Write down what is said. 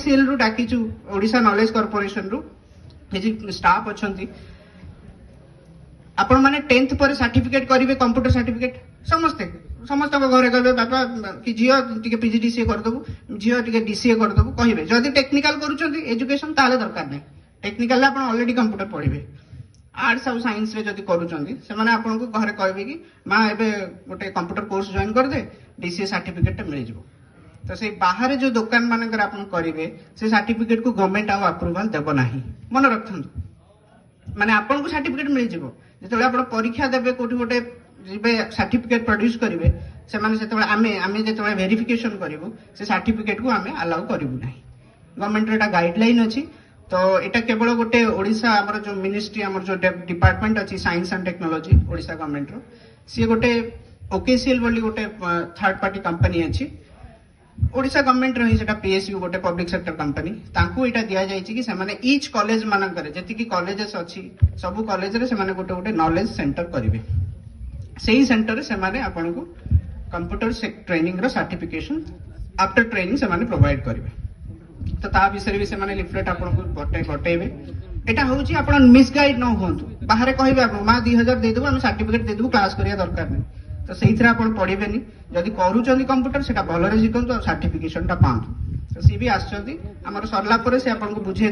ओकेसीएल रु डाकिचु Odisha knowledge corporation रु staff अच्छी आपण मैंने 10th पर सर्टिफिकेट करेंगे कंप्यूटर सर्टिफिकेट समस्ते समस्त घरे कहे बापा कि झील टे पीजीडीसीए करदेबू झील टे डीसीए करदेबू कहे जदि टेक्निकल करूँ एजुकेशन ताले दरकार नहीं टेक्निकल आप ऑलरेडी कंप्यूटर पढ़े आर्ट्स और साइंस रे जदि करूँ आपको घरे कहे कि माँ एवं गोटे कंप्यूटर कोर्स जॉइन करदे डीसीए सर्टिफिकेट मिल जाए तो से बाहर जो दुकान मानक करेंगे से सर्टिफिकेट को गवर्नमेंट आउ अप्रूवाल देव ना मन रखु माने आपन को सर्टिफिकेट मिल जिवो जेतबे आपण परीक्षा देबे कोठी गोटे जिबे सर्टिफिकेट प्रोड्यूस करिवे से माने सेतबे आमे जेतबे वेरिफिकेशन करिवो से सर्टिफिकेट को आमे अलाउ करिवु नाही गवर्नमेंट रे एटा गाइडलाइन अछि तो एटा केवल गोटे ओडिसा हमर जो मिनिस्ट्री हमर जो डिपार्टमेंट अछि science and technology Odisha government रो सी गोटे ओकेसीएल बोली गोटे थर्ड पार्टी कंपनी अछि ओडिशा गवर्नमेंट रही सेटा पीएसयू गोटे पब्लिक सेक्टर कंपनी तांको एटा दिया जायछि कि सेमाने ईच कॉलेज मानकर जति कि कॉलेजेस अछि सब कॉलेज रे सेमाने गोटे गोटे नॉलेज सेंटर करिवे सेही सेंटर रे सेमाने आपन को कंप्यूटर ट्रेनिंग रो सर्टिफिकेशन आफ्टर ट्रेनिंग सेमाने प्रोवाइड करिवे तो ता विषय भी सेमाने लिफलेट आपन को बटेबे एटा होउछि आपन मिसगाइड न होंतु बाहर कहबे आपन मा 2000 दे देबो हम सर्टिफिकेट दे देबो क्लास करिया दरकार नहीं तो से आपण पढ़ेनि जदि करूँ कंप्यूटर से भलरे शिखु और सर्टिफिकेशन टा पातु तो सी भी आमर सरला से आपको बुझे